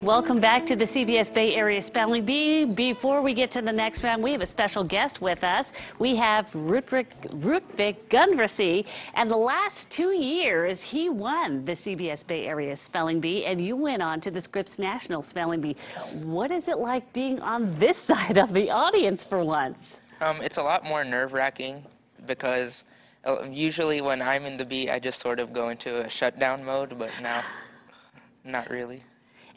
Welcome back to the CBS Bay Area Spelling Bee. Before we get to the next round, we have a special guest with us. We have Rudvik Gundrasi, and the last 2 years he won the CBS Bay Area Spelling Bee, and you went on to the Scripps National Spelling Bee. What is it like being on this side of the audience for once? It's a lot more nerve-wracking because usually when I'm in the bee, I just sort of go into a shutdown mode, but now, not really.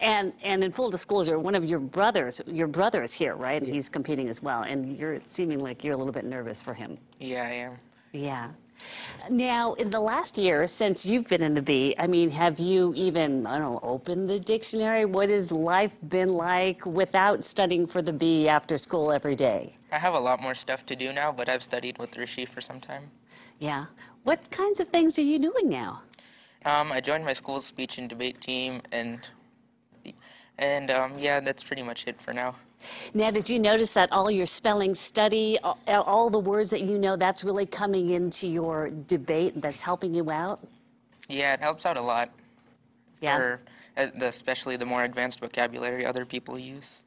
And in full disclosure, one of your brothers is here, right? Yeah. He's competing as well, and you're seeming like you're a little bit nervous for him. Yeah, I am. Yeah. Now, in the last year, since you've been in the bee, I mean, have you even, I don't know, opened the dictionary? What has life been like without studying for the bee after school every day? I have a lot more stuff to do now, but I've studied with Rishi for some time. Yeah. What kinds of things are you doing now? I joined my school's speech and debate team, and yeah, that's pretty much it for now. Now, did you notice that all your spelling study, all the words that you know, that's really coming into your debate, that's helping you out? Yeah, it helps out a lot. Yeah. For especially the more advanced vocabulary other people use.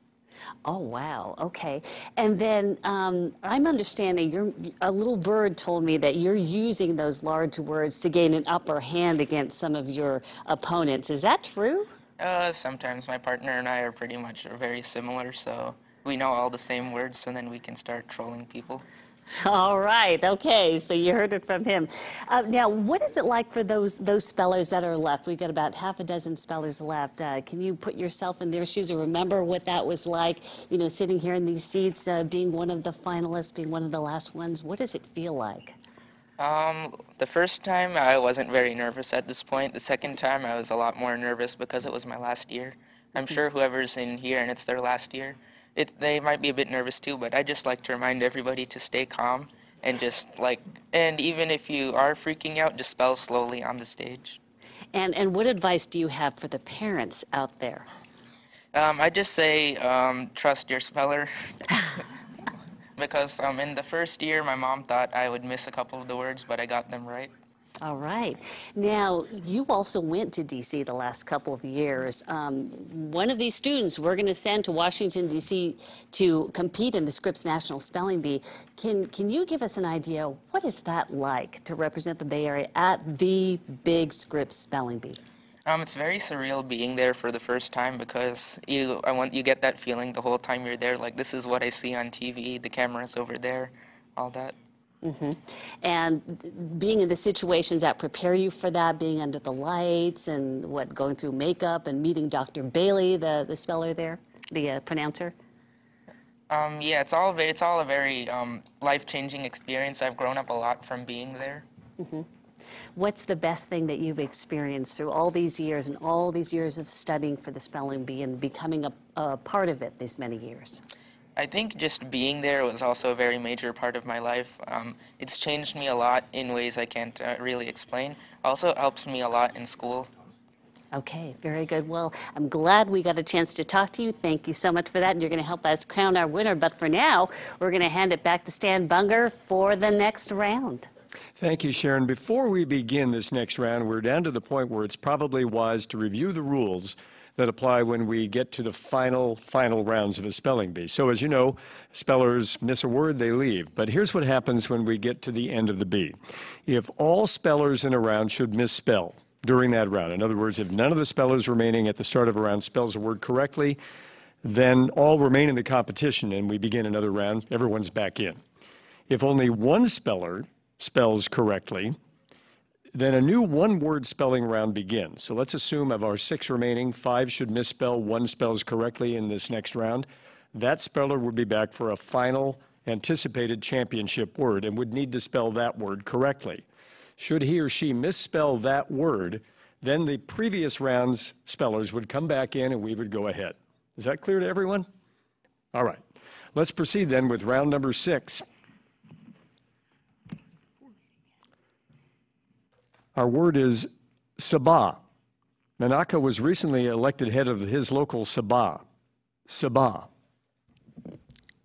Oh, wow. Okay. And then I'm understanding a little bird told me that you're using those large words to gain an upper hand against some of your opponents. Is that true? Sometimes my partner and I are pretty much very similar, so we know all the same words, so then we can start trolling people. All right. Okay. So you heard it from him. Now, what is it like for those spellers that are left? We've got about half a dozen spellers left. Can you put yourself in their shoes or remember what that was like, you know, sitting here in these seats, being one of the finalists, being one of the last ones? What does it feel like? The first time I wasn't very nervous at this point. The second time I was a lot more nervous because it was my last year. I'm sure whoever's in here and it's their last year, they might be a bit nervous too, but I just like to remind everybody to stay calm and and even if you are freaking out, just spell slowly on the stage. And what advice do you have for the parents out there? I just say, trust your speller. Because in the first year, my mom thought I would miss a couple of the words, but I got them right. All right. Now, you also went to D.C. the last couple of years. One of these students we're going to send to Washington, D.C. to compete in the Scripps National Spelling Bee. Can you give us an idea, what is that like to represent the Bay Area at the big Scripps Spelling Bee? It's very surreal being there for the first time because you get that feeling the whole time you're there, like this is what I see on TV, the camera's over there, all that. Mm-hmm. And being in the situations that prepare you for that, being under the lights and going through makeup and meeting Dr. Bailey, the speller there, the pronouncer? Yeah, it's all a very life-changing experience. I've grown up a lot from being there. Mm-hmm. What's the best thing that you've experienced through all these years and all these years of studying for the spelling bee and becoming a part of it these many years? I think just being there was also a very major part of my life. It's changed me a lot in ways I can't really explain. Also, it helps me a lot in school. Okay, very good. Well, I'm glad we got a chance to talk to you. Thank you so much for that. And you're going to help us crown our winner. But for now, we're going to hand it back to Stan Bunger for the next round. Thank you, Sharon. Before we begin this next round, we're down to the point where it's probably wise to review the rules that apply when we get to the final rounds of a spelling bee. So as you know, spellers miss a word, they leave. But here's what happens when we get to the end of the bee. If all spellers in a round should misspell during that round, in other words, if none of the spellers remaining at the start of a round spells a word correctly, then all remain in the competition and we begin another round. Everyone's back in. If only one speller spells correctly, then a new one-word spelling round begins. So let's assume of our 6 remaining, 5 should misspell, 1 spells correctly in this next round. That speller would be back for a final anticipated championship word and would need to spell that word correctly. Should he or she misspell that word, then the previous round's spellers would come back in and we would go ahead. Is that clear to everyone? All right. Let's proceed then with round number 6. Our word is Sabah. Nanaka was recently elected head of his local Sabah. Sabah.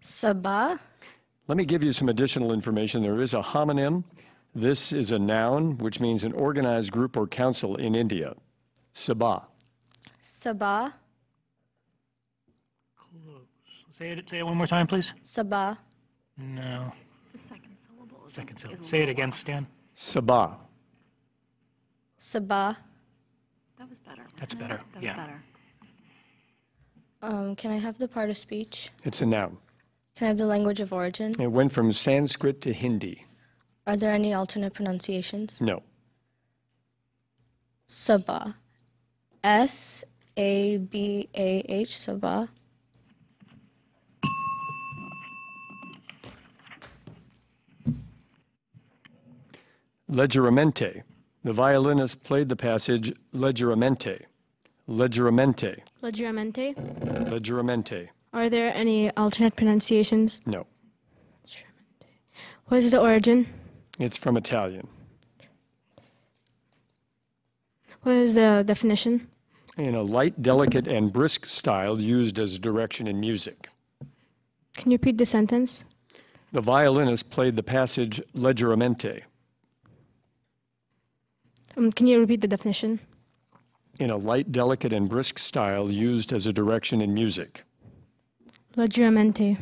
Sabah? Let me give you some additional information. There is a homonym. This is a noun, which means an organized group or council in India. Sabah. Sabah? Say it one more time, please. Sabah. No. The second syllable is Second syllable. is a Say it little again, off. Stan. Sabah. Sabah. That was better. That's wasn't it? better, That was yeah. better. Can I have the part of speech? It's a noun. Can I have the language of origin? It went from Sanskrit to Hindi. Are there any alternate pronunciations? No. Sabah. S-A-B-A-H, Sabah. Leggermente. The violinist played the passage leggermente. Leggermente. Leggermente. Leggermente. Are there any alternate pronunciations? No. What is the origin? It's from Italian. What is the definition? In a light, delicate, and brisk style used as direction in music. Can you repeat the sentence? The violinist played the passage leggermente. Can you repeat the definition? In a light, delicate, and brisk style used as a direction in music. Leggermente.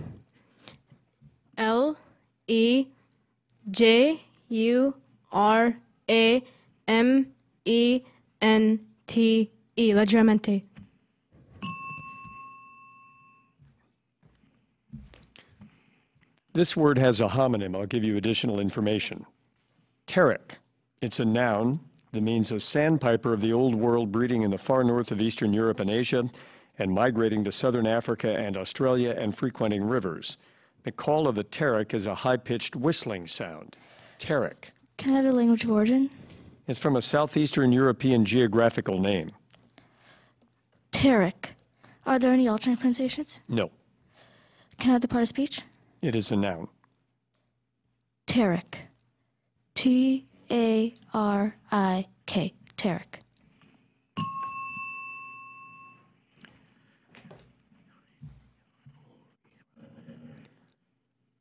L-E-G-U-R-A-M-E-N-T-E. Leggermente. This word has a homonym. I'll give you additional information. Pteric. It's a noun that means a sandpiper of the Old World breeding in the far north of Eastern Europe and Asia and migrating to southern Africa and Australia and frequenting rivers. The call of the pteric is a high-pitched whistling sound. Pteric. Can I have the language of origin? It's from a southeastern European geographical name. Pteric. Are there any alternate pronunciations? No, Can I have the part of speech? it is a noun. Pteric. T-A-R-I-K. Pteric.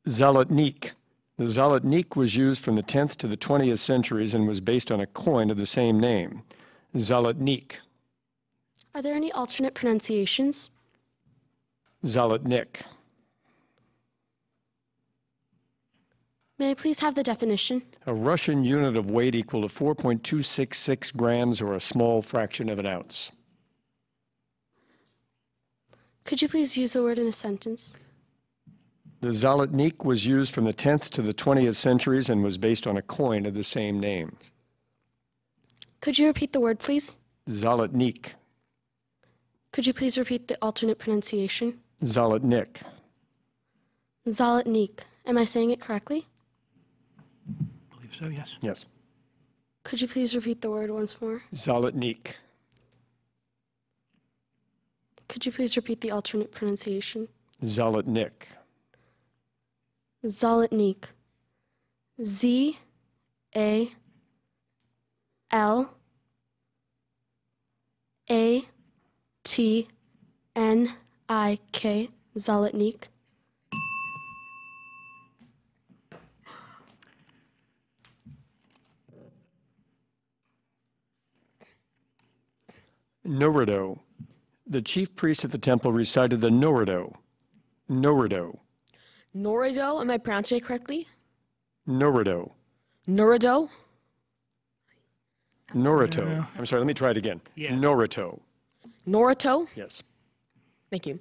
Zalotnik. The zalotnik was used from the 10th to the 20th centuries and was based on a coin of the same name. Zalotnik. Are there any alternate pronunciations? Zalotnik. May I please have the definition? A Russian unit of weight equal to 4.266 grams or a small fraction of an ounce. Could you please use the word in a sentence? The zalotnik was used from the 10th to the 20th centuries and was based on a coin of the same name. Could you repeat the word, please? Zalotnik. Could you please repeat the alternate pronunciation? Zalotnik. Zalotnik. Am I saying it correctly? I believe so, yes. Yes. Could you please repeat the word once more? Zalotnik. Could you please repeat the alternate pronunciation? Zalotnik. Zalotnik. Z-A-L-A-T-N-I-K. Zalotnik. Norido. The chief priest at the temple recited the Norido. Norido. Norido, am I pronouncing it correctly? Norido. Norido? Norito. I'm sorry, let me try it again. Yeah. Norito. Norito? Yes. Thank you.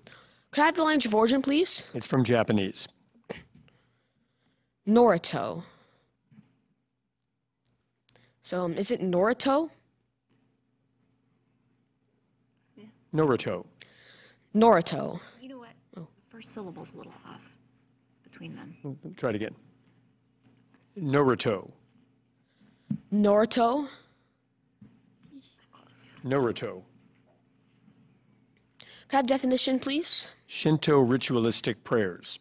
Could I have the language of origin, please? It's from Japanese. Norito. So, is it Norito? Norito. Norito. You know what? The first syllable's a little off between them. Try it again. Norito. Norito? It's close. Norito. Could I have definition, please? Shinto ritualistic prayers.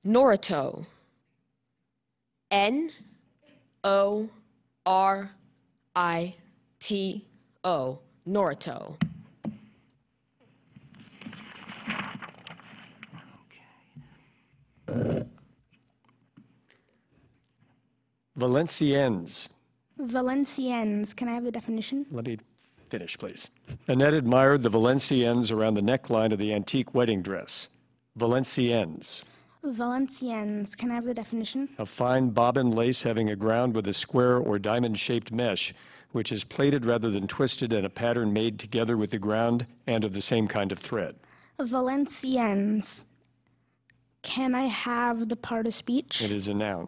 Norito. N-O-R-I-T-O. Norito. Valenciennes. Valenciennes. Can I have the definition? Let me finish, please. Annette admired the Valenciennes around the neckline of the antique wedding dress. Valenciennes. Valenciennes. Can I have the definition? A fine bobbin lace having a ground with a square or diamond-shaped mesh, which is plaited rather than twisted, and a pattern made together with the ground and of the same kind of thread. Valenciennes. Can I have the part of speech? It is a noun.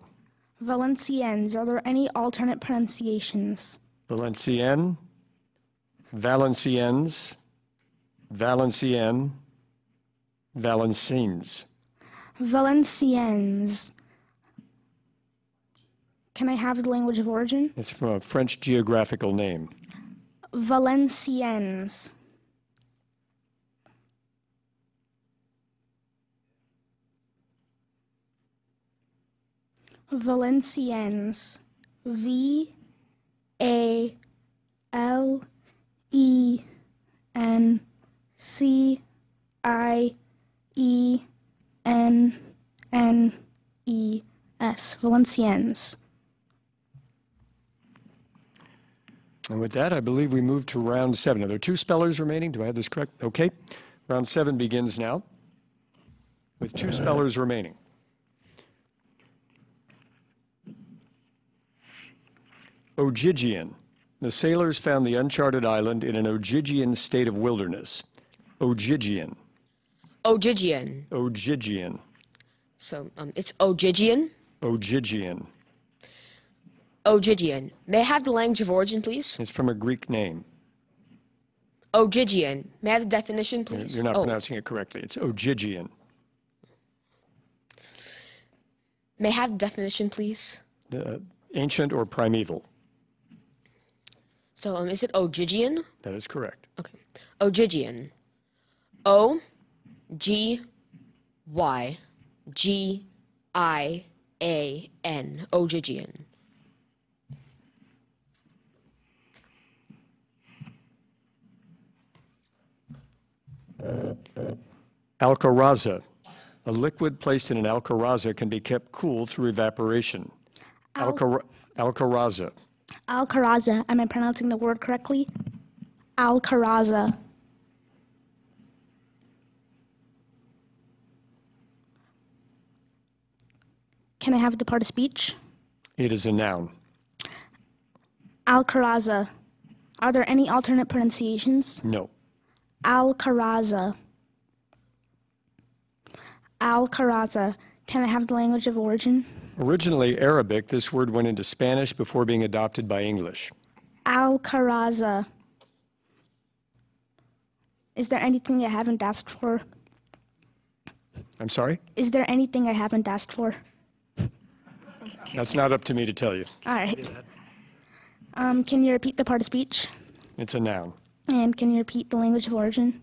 Valenciennes. Are there any alternate pronunciations? Valenciennes, Valenciennes, Valenciennes, Valenciennes. Valenciennes. Can I have the language of origin? It's from a French geographical name. Valenciennes. Valenciennes. Valenciennes. Valenciennes. And with that, I believe we move to round 7. Are there 2 spellers remaining? Do I have this correct? Okay. Round 7 begins now with 2 spellers remaining. Ogygian. The sailors found the uncharted island in an Ogygian state of wilderness. Ogygian. Ogygian. Ogygian. So it's Ogygian. Ogygian. Ogygian. May I have the language of origin, please? It's from a Greek name. Ogygian. May I have the definition, please? You're not pronouncing it correctly. It's Ogygian. May I have the definition, please? Ancient or primeval. So is it Ogygian? That is correct. Okay. Ogygian. O-G-Y-G-I-A-N. Ogygian. Alcaraza. A liquid placed in an alcaraza can be kept cool through evaporation. Alcaraza. Alcaraza. Am I pronouncing the word correctly? Alcaraza. Can I have the part of speech? It is a noun. Alcaraza. Are there any alternate pronunciations? No. Alcaraza. Alcaraza. Can I have the language of origin? Originally Arabic, this word went into Spanish before being adopted by English. Alcaraza. Is there anything I haven't asked for? I'm sorry? Is there anything I haven't asked for? That's not up to me to tell you. All right. Can you repeat the part of speech? It's a noun. And can you repeat the language of origin?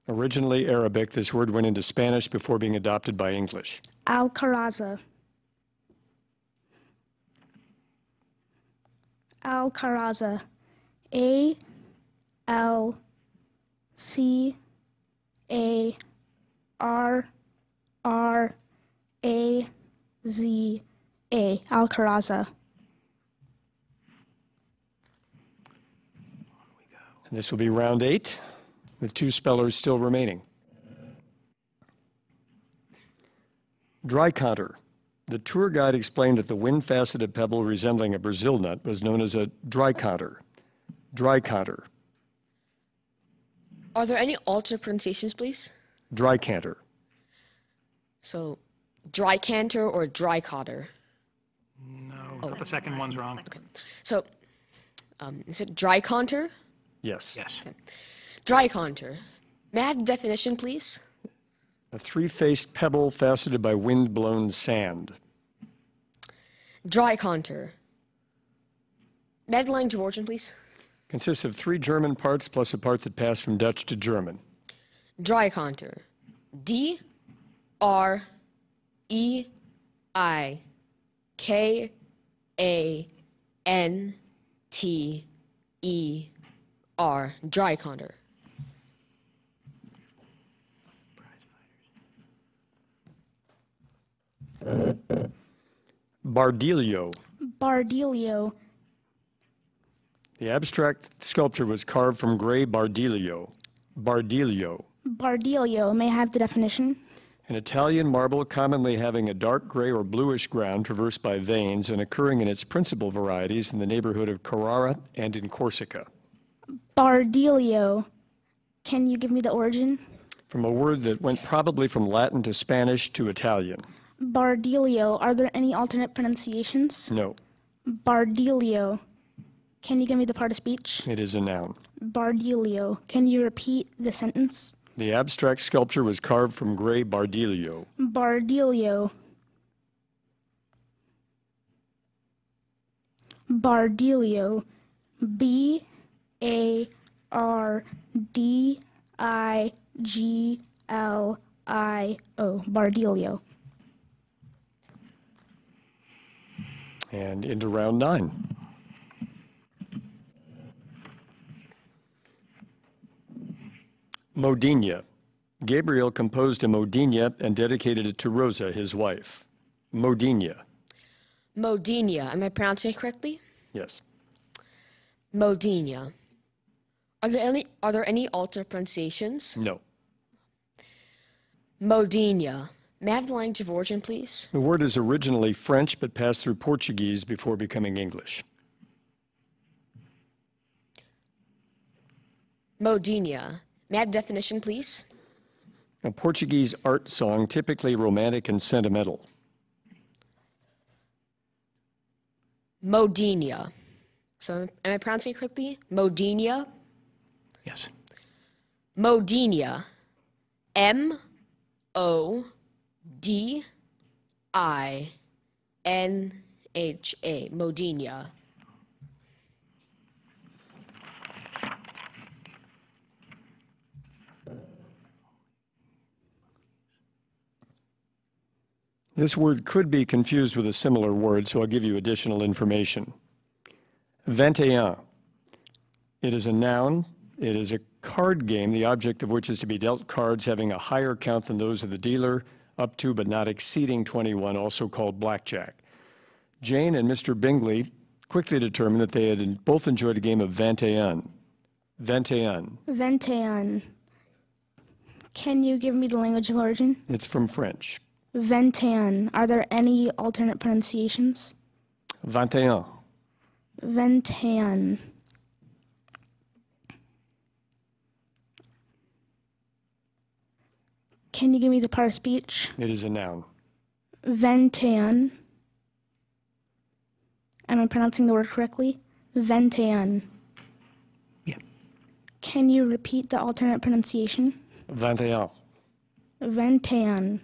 Originally Arabic, this word went into Spanish before being adopted by English. Alcaraza. Alcaraza. A-L-C-A-R-R-A-Z-A. Alcaraza. And this will be round 8, with 2 spellers still remaining. Dry conter. The tour guide explained that the wind-faceted pebble resembling a Brazil nut was known as a dry conter. Dry conter. Are there any alternate pronunciations, please? Dry canter. So, dry canter or dry cotter? No, the second one's wrong. Okay. So, is it dry conter? Yes. Yes. Dry conter. May I have the definition, please? A 3-faced pebble faceted by wind-blown sand. Dry conter. May I have the language of origin, please? Consists of 3 German parts plus a part that passed from Dutch to German. Dry conter. D-R-E-I-K-A-N-T-E-R. Dry conter. Bardilio. Bardilio. The abstract sculpture was carved from gray bardilio. Bardilio, Bardilio, may I have the definition? an Italian marble commonly having a dark gray or bluish ground traversed by veins and occurring in its principal varieties in the neighborhood of Carrara and in Corsica. Bardilio. Can you give me the origin? From a word that went probably from Latin to Spanish to Italian. Bardilio. Are there any alternate pronunciations? No, Bardilio. Can you give me the part of speech? it is a noun. Bardilio. Can you repeat the sentence? The abstract sculpture was carved from gray bardilio. Bardilio. Bardilio. Bardilio. Bardilio. And into round 9. Modena. Gabriel composed a Modena and dedicated it to Rosa, his wife. Modena. Modena. Am I pronouncing it correctly? Yes. Modena. Are there any alternate pronunciations? No. Modena. May I have the language of origin, please? The word is originally French but passed through Portuguese before becoming English. Modena. May I have the definition, please? A Portuguese art song, typically romantic and sentimental. Modena. So, am I pronouncing it correctly? Modena. Yes. Modena. M-O-D-I-N-H-A. Modena. This word could be confused with a similar word, so I'll give you additional information. 21. It is a noun. It is a card game, the object of which is to be dealt cards having a higher count than those of the dealer, up to but not exceeding 21, also called blackjack. Jane and Mr. Bingley quickly determined that they had both enjoyed a game of 21. 21. 21. Can you give me the language of origin? It's from French. 21. Are there any alternate pronunciations? 21. 21. Can you give me the part of speech? It is a noun. 21. Am I pronouncing the word correctly? 21. Yeah. Can you repeat the alternate pronunciation? 21. 21.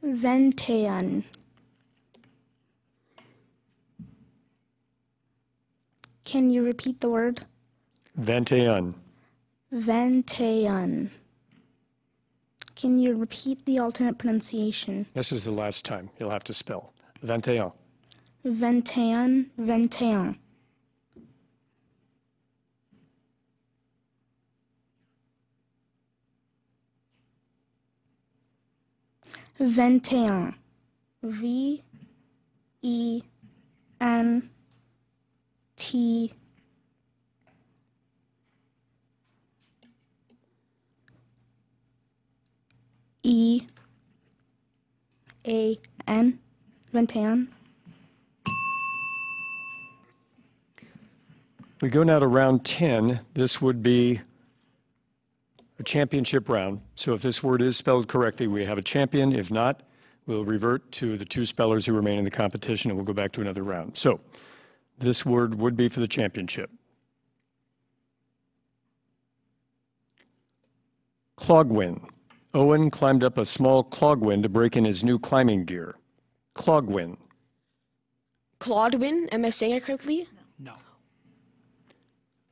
Ventean. Can you repeat the word? 21. Ventean. Can you repeat the alternate pronunciation? This is the last time you'll have to spell. 21. Ventean, ventean. Ventean. V-E-N-T E-A-N. Ventean. We go now to round 10. This would be a championship round. So if this word is spelled correctly, we have a champion. If not, we'll revert to the two spellers who remain in the competition and we'll go back to another round. So this word would be for the championship. Clogwin. Owen climbed up a small clogwin to break in his new climbing gear. Clogwin. Claudwin. Am I saying it correctly? No.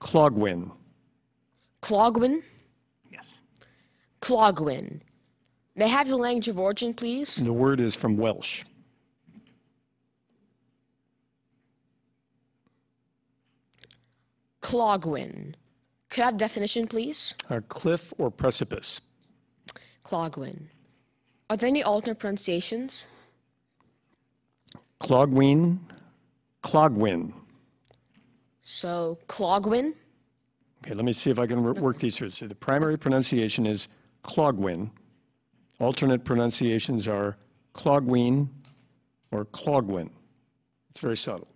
Clogwin. Clogwin. Yes. Clogwin. May I have the language of origin, please? The word is from Welsh. Clogwin. Could I have definition, please? A cliff or precipice. Clogwin. Are there any alternate pronunciations? Clogwin, Clogwin. So, Clogwin. Okay, let me see if I can work these through. So the primary pronunciation is Clogwin. Alternate pronunciations are Clogween or Clogwin. It's very subtle.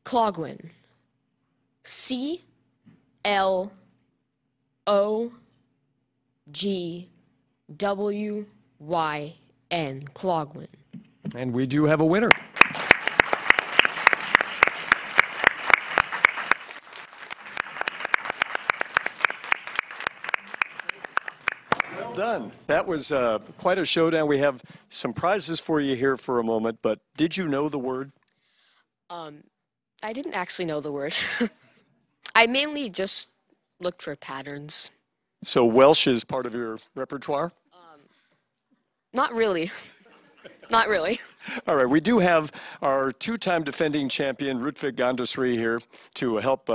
Clogwin. C-L-O-G-W-Y-N. Clogwin. And we do have a winner. Well done. That was quite a showdown. We have some prizes for you here for a moment, but did you know the word? I didn't actually know the word. I mainly just looked for patterns. So Welsh is part of your repertoire? Not really. Not really. All right, we do have our two-time defending champion, Rutvik Gandasri, here to help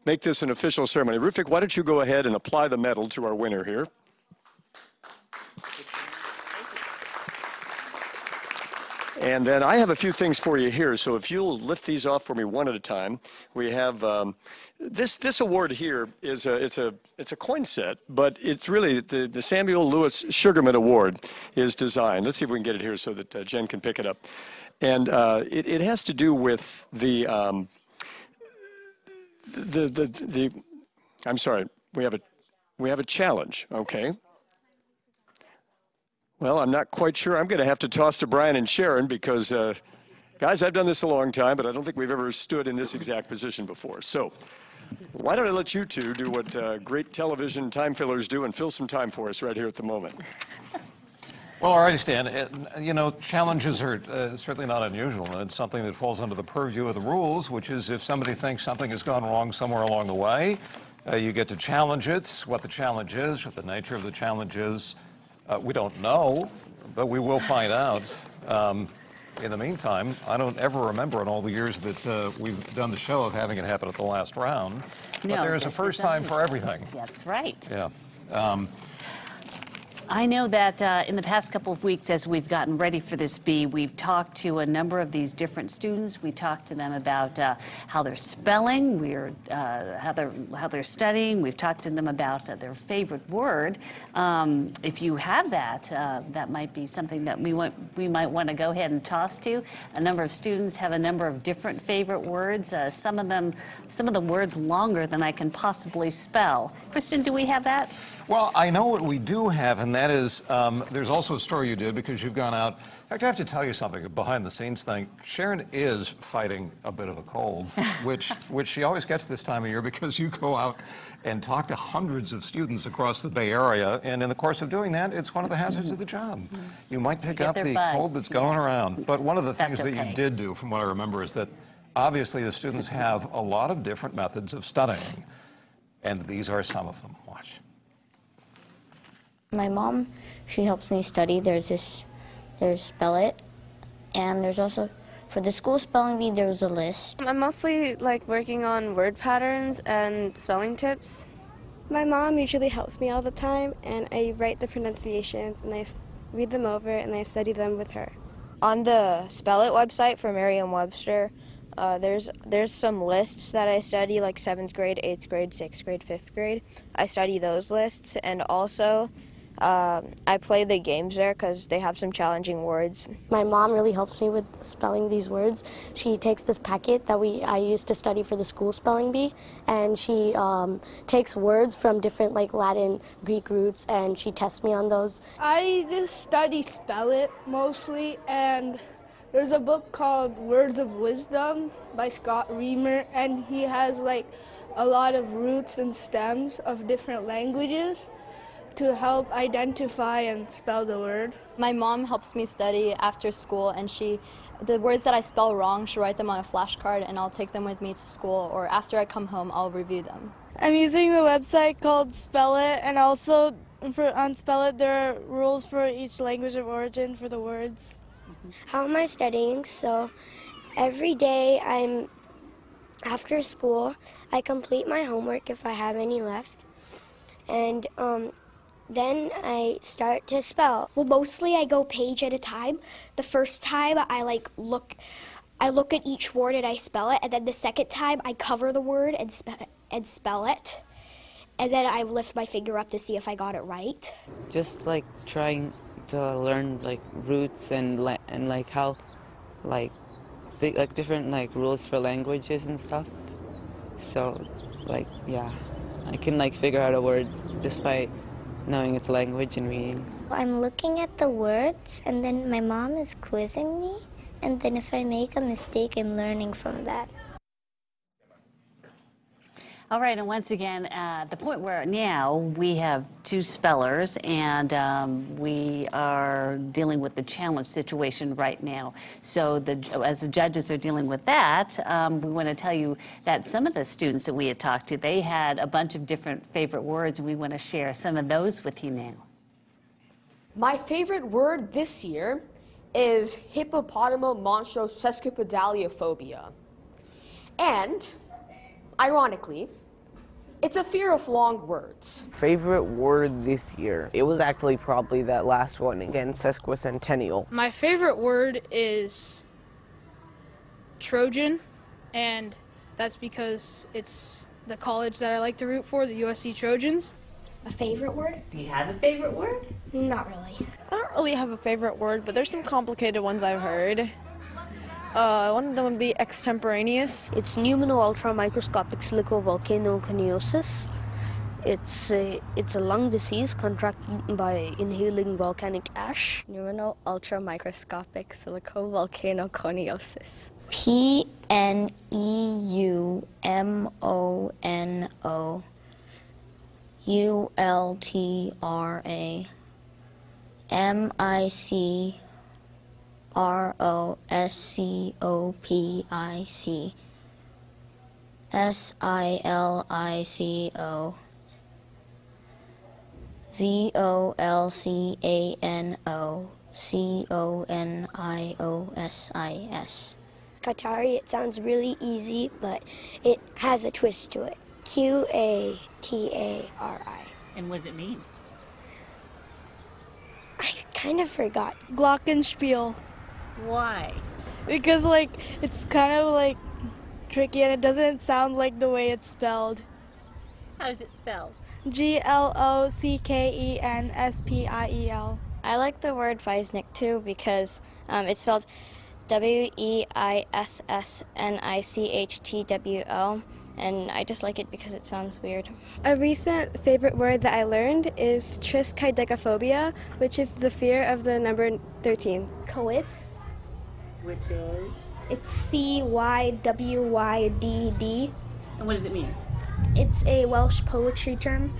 make this an official ceremony. Rutvik, why don't you go ahead and apply the medal to our winner here? And then I have a few things for you here, so if you'll lift these off for me one at a time. We have this award here is it's a coin set, but it's really the Samuel Lewis Sugarman Award is designed. Let's see if we can get it here so that Jen can pick it up. And it has to do with I'm sorry, we have a challenge, okay? Well, I'm not quite sure. I'm going to have to toss to Brian and Sharon because, guys, I've done this a long time, but I don't think we've ever stood in this exact position before. So why don't I let you two do what great television time fillers do and fill some time for us right here at the moment. Well, all right, Stan. You know, challenges are certainly not unusual. It's something that falls under the purview of the rules, which is if somebody thinks something has gone wrong somewhere along the way, you get to challenge it, what the challenge is, what the nature of the challenge is. We don't know, but we will find out. In the meantime, I don't ever remember in all the years that we've done the show of having it happen at the last round. No, but there's a first time for everything. That's right. Yeah. I know that in the past couple of weeks, as we've gotten ready for this bee, we've talked to a number of these different students. We talked to them about how they're spelling, how they're studying. We've talked to them about their favorite word. If you have that, that might be something that we might want to go ahead and toss to. A number of students have a number of different favorite words. Some of the words longer than I can possibly spell. Kristen, do we have that? Well, I know what we do have, and that is, there's also a story you did because you've gone out. In fact, I have to tell you something, a behind-the-scenes thing. Sharon is fighting a bit of a cold, which she always gets this time of year because you go out and talk to hundreds of students across the Bay Area, and in the course of doing that, it's one of the hazards of the job. You might pick up the cold that's going around. But one of the things that you did do, from what I remember, is that obviously the students have a lot of different methods of studying, and these are some of them. Watch. My mom, she helps me study. There's Spell It, and there's also, for the school spelling bee, there's a list. I'm mostly like working on word patterns and spelling tips. My mom usually helps me all the time, and I write the pronunciations, and I read them over, and I study them with her. On the Spell It website for Merriam-Webster, there's some lists that I study, like 7th grade, 8th grade, 6th grade, 5th grade. I study those lists, and also I play the games there because they have some challenging words. My mom really helps me with spelling these words. She takes this packet that I used to study for the school spelling bee, and she takes words from different like Latin, Greek roots, and she tests me on those. I just study Spell It mostly, and there's a book called Words of Wisdom by Scott Reamer, and he has like a lot of roots and stems of different languages to help identify and spell the word. My mom helps me study after school, and the words that I spell wrong, she'll write them on a flashcard, and I'll take them with me to school, or after I come home, I'll review them. I'm using the website called Spell It, and also on Spell It there are rules for each language of origin for the words. How am I studying? So every day I'm After school, I complete my homework if I have any left, and then I start to spell. Well, mostly I go page at a time. The first time I look at each word and I spell it, and then the second time I cover the word and spell it, and then I lift my finger up to see if I got it right. Just like trying to learn like roots and like how like different like rules for languages and stuff. So like yeah, I can like figure out a word just by knowing its language and reading. I'm looking at the words, and then my mom is quizzing me, and then if I make a mistake, I'm learning from that. All right, and once again, the point where now we have two spellers, and we are dealing with the challenge situation right now. So as the judges are dealing with that, we want to tell you that some of the students that we had talked to, they had a bunch of different favorite words, and we want to share some of those with you now. My favorite word this year is hippopotamomonstrosequipedaliophobia. And, ironically, it's a fear of long words. Favorite word this year? It was actually probably that last one again, sesquicentennial. My favorite word is Trojan, and that's because it's the college that I like to root for, the USC Trojans. A favorite word? Do you have a favorite word? Not really. I don't really have a favorite word, but there's some complicated ones I've heard. One of them would be extemporaneous. It's pneumono-ultramicroscopic silicovolcanoconiosis. It's a lung disease contracted by inhaling volcanic ash. Pneumono-ultramicroscopic silicovolcanoconiosis. PNEUMONOULTRA MICROSCOPIC SILICO VOLCANOCONIOSIS. Qatari, it sounds really easy, but it has a twist to it. Qatari. And what does it mean? I kind of forgot. Glockenspiel. Why? Because it's kind of tricky and it doesn't sound like the way it's spelled. How is it spelled? Glockenspiel. I like the word Weisnick too because it's spelled WEISSNICHTWO, and I just like it because it sounds weird. A recent favorite word that I learned is triskaidekaphobia, which is the fear of the number 13. Cywydd. Which is? It's CYWYDD. And what does it mean? It's a Welsh poetry term.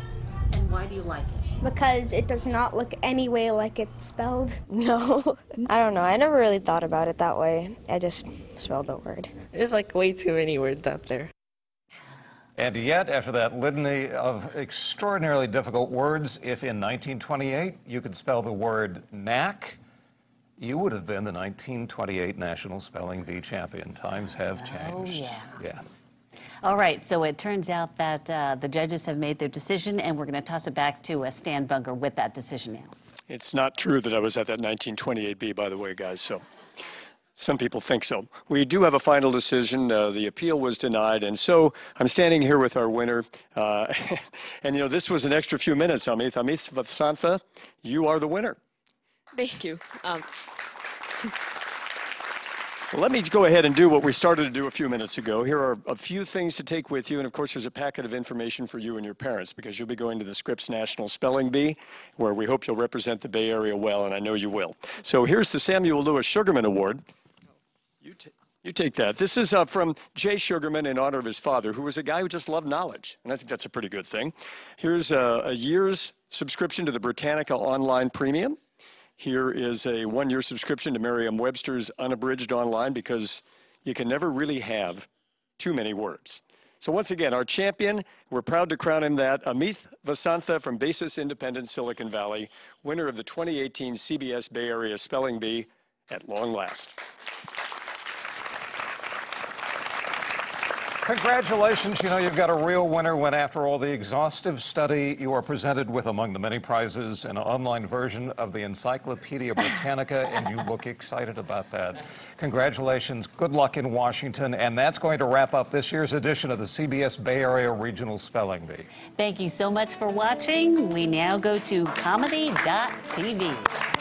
And why do you like it? Because it does not look any way like it's spelled. No, I don't know. I never really thought about it that way. I just spelled the word. There's way too many words up there. And yet, after that litany of extraordinarily difficult words, if in 1928 you could spell the word knack, you would have been the 1928 National Spelling Bee champion. Times have changed. Oh, yeah. All right, so it turns out that the judges have made their decision, and we're going to toss it back to Stan Bunker with that decision now. It's not true that I was at that 1928 B, by the way, guys, so some people think so. We do have a final decision. The appeal was denied, and so I'm standing here with our winner. And, this was an extra few minutes, Amit. Amit Vasantha, you are the winner. Thank you. Well, let me go ahead and do what we started to do a few minutes ago. Here are a few things to take with you, and of course there's a packet of information for you and your parents because you'll be going to the Scripps National Spelling Bee, where we hope you'll represent the Bay Area well, and I know you will. So here's the Samuel Lewis Sugarman Award. You take that. This is from Jay Sugarman in honor of his father, who was a guy who just loved knowledge, and I think that's a pretty good thing. Here's a year's subscription to the Britannica Online Premium. Here is a one-year subscription to Merriam-Webster's Unabridged Online because you can never really have too many words. So once again, our champion, we're proud to crown him that, Amit Vasantha from Basis Independent Silicon Valley, winner of the 2018 CBS Bay Area Spelling Bee at long last. Congratulations. You know, you've got a real winner when, after all the exhaustive study, you are presented with, among the many prizes, an online version of the Encyclopedia Britannica, and you look excited about that. Congratulations. Good luck in Washington. And that's going to wrap up this year's edition of the CBS Bay Area Regional Spelling Bee. Thank you so much for watching. We now go to comedy.tv.